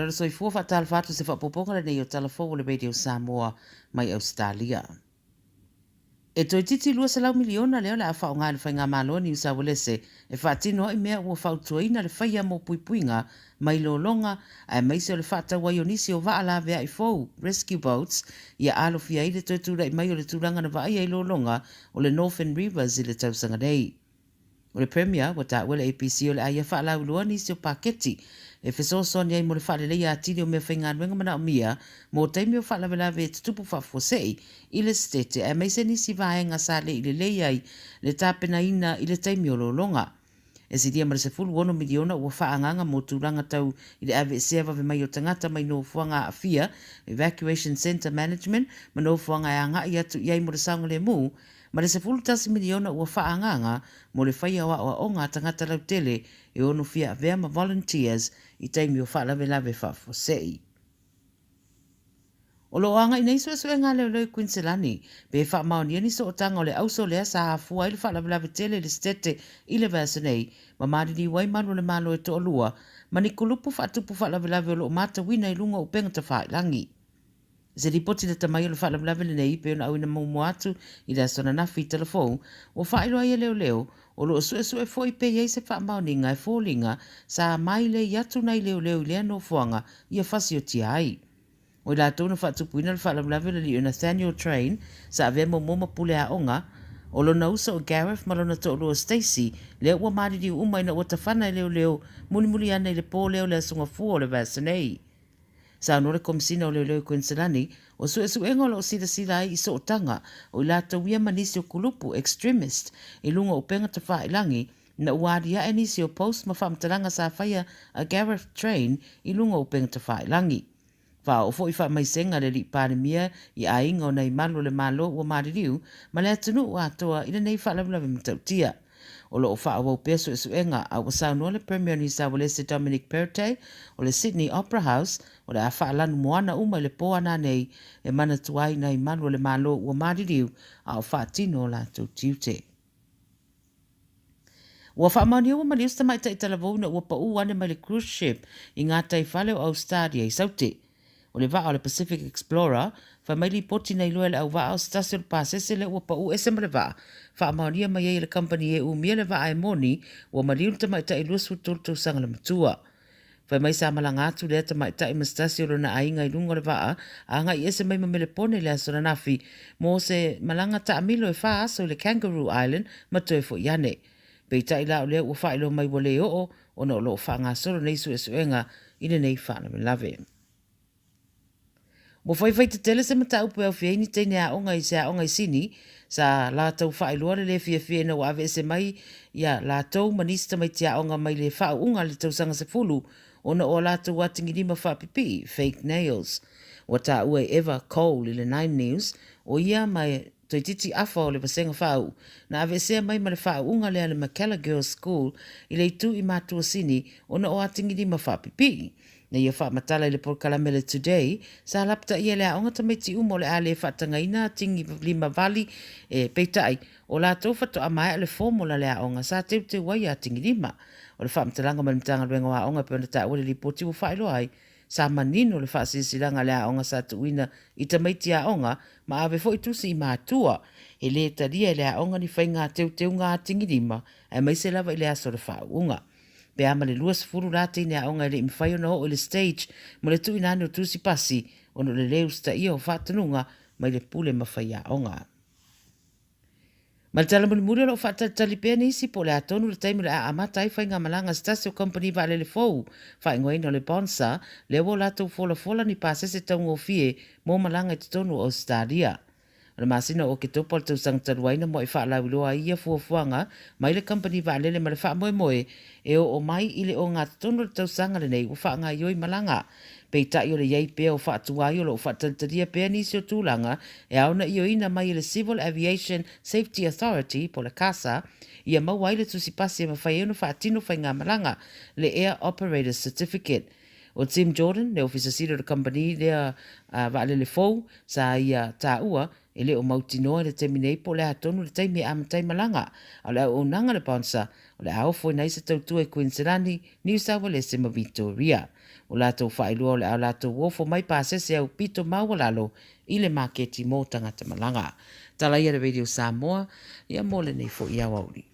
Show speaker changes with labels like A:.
A: le soifua whaatala whātu se whapoponga le nei o Tala Fou o le radio Samoa mai Ausetalia. E toi titi lua salau miliona leo le a whao ngā le whainga māloa ni usa walese e whaatino i mea ua whautuaina le whaia mō puipuinga mai lo longa a maise o le whaata waionisi o waa la vea i fou rescue boats ia alo fia i le toi tūra i mai o le tūranga na vaia i lo longa o le Northern Rivers i le tausanga nei. O le Premier, wa ta wele APC o le aia wha lau lua nisi o paketi, e whesoso ni ai mo le wha lelei a tiri o mea whainga nuenga mana o mia, mo taimi o wha lawe lawe e tutupu wha fosei, i le stete, e meise nisi vaenga sa le i le lei ai, le tāpena ina i le taimi o lo longa. E si dia mara se fulu wono miliona ua wha anganga mo tūranga tau i le ave sewa ve mai o tangata mai no fuanga a fia, Evacuation Center Management, ma no fuanga e anga i atu iai mo le saunga le mu, ma le se fulu tasi miliona ua wha anganga mo le whaia wa o ngā tangata lau tele e ono fia vea ma volunteers i taimi o wha lawe lawe wha fosei. O lo anga ina iso e ngā leo leo Quincelani, be wha maonia ni so o tanga o le auso lea sa hafua i le wha lawe lawe tele le stete i le vasa nei, ma mariri wai manu le malo e to olua, ma ni kulupu wha tupu wha lawe lawe o lo mata wina i lunga o penga ta wha langi. Se ripoti le tamai o le wha lawe lawe le nei, pe ona au ina maumu atu i le asona nafi i Tala Fou, o wha ilo ai leo leo, o lo sue sue foi pe iei se wha maoninga e fōlinga sa mai le iatu nei leo leo i lea no fuanga i a whasi o tia ai. O la tonu fa tupuina le wha lawe le o Nathaniel Train sa ave mo moma pule a onga o lo nausa o Gareth ma lona to o Stacy le ua mariri uma ina o tawhana i leo leo muni muni ana i le pō leo le asunga fua o le vasa nei. Sa anore komisina o leo leo Quincelani o su engo lo sida sida ai i so o tanga o la tawia manisi o kulupu extremist i lunga o penga ta wha ilangi na uadia e nisi o post ma whamtaranga sa whaia a Gareth Train i lunga o penga ta wha ilangi. Wha o fo i wha mai senga le li pāremia i a inga o nei malo le malo o maririu, ma le atunu o atoa i le nei wha lawe matautia. O lo o wha o wau peso e suenga a o saunua le Premier ni sa walese Dominic Perrottet o le Sydney Opera House o le a wha lanu moana uma le po ana nei e mana tuai nei malo le malo o maririu a o wha tino la tau tiute. Ua wha mauni ua mali usta mai ta i Tala Fou na ua pa uane mai le cruise ship i ngā tai whale o Ausetalia i saute. O le vaa o le Pacific Explorer, wha mai li poti nei lua le au vaa o Stasio le Pasese le ua pa u ese ma le vaa. Wha maunia mai e le company e u mia le vaa e moni, ua mali ulta mai ta i lua suutultu sanga le matua. Wha mai sa malanga atu le ata mai ta i ma Stasio lo na ainga i lunga le vaa, a nga i ese mai ma mele pone le asona nafi, mo se malanga ta amilo e wha aso le Kangaroo Island ma toe fo iane. Pei ta i la o lea ua wha ilo mai wale o na o lo wha ngā soro nei su e suenga i le nei wha na me lave. Mo fai te tele se mata upe au fiaini teine a onga i se a onga i sini, sa la tau wha ilua le fia fia na wa ave se mai, ia la tau manista mai tia onga mai le wha unga le tau sanga se fulu, ona o la tau watingi lima wha pipi, fake nails. O ta ue Eva Cole i le 9 News, o ia mai toi titi afa o le pasenga whau, na ave se mai ma le wha unga le ale Makela Girls School, i le tu i matua sini, ona o atingi lima wha pipi. Na ia wha matala i le Porkalamele Today, sa lapta ia le aonga tamaiti umo le ale whatanga ina tingi lima vali e peitai, o la tau whato a mai le formula le aonga, sa teu te wai a tingi lima. O le wha matalanga ma le mtanga luenga wa aonga pe ona ta ule li poti u whaelo ai, sa manino le wha sisilanga le aonga sa tuina i tamaiti aonga, ma ave fo i tusi i mātua, e le taria le aonga ni whai ngā teu ngā tingi lima, e mai se lava i le aso le wha unga. Pe ama le luas furu rate ne aonga le imwhai ona o le stage mo le tui nane o tusi pasi ono le leus ta ia o whatanunga mai le pule mawhai aonga. Ma le tala muri o whatatali pēr nisi po le atonu le taimi le a amata i whainga malanga Stasio Company va le fou whaingoa ina le bonsa le wo lato fola ni pasese taungo fie mo malanga i tonu o Ausetalia. Le masina o ke topo le tausanga taruaina mo i whaalau loa ia fuafuanga mai le company vaalele ma le wha moe e o mai ile o ngā tono le tausanga le nei o wha ngā ioi malanga. Pei tai o le iei pēr o wha atuai o lo wha talitaria pēr nisi o tūlanga e auna ioina mai le Civil Aviation Safety Authority po le CASA ia mawai le tusipasi ma whai eno wha atino whai ngā malanga le Air Operator Certificate. O Tim Jordan, le ofisa siro le company lea vaalele fou sa ia tā ua e le o mautinoa le temi nei po le atonu le taimi amatai malanga, o le au nanga le pansa, o le au foi naisa tautua e Queensland, New South Wales ma Victoria. O lato whaelua o le au lato wofo mai pasese au pito mawalalo i le maketi mo tangata malanga. Tala ia le radio Samoa, ia mole nei fo ia wauri.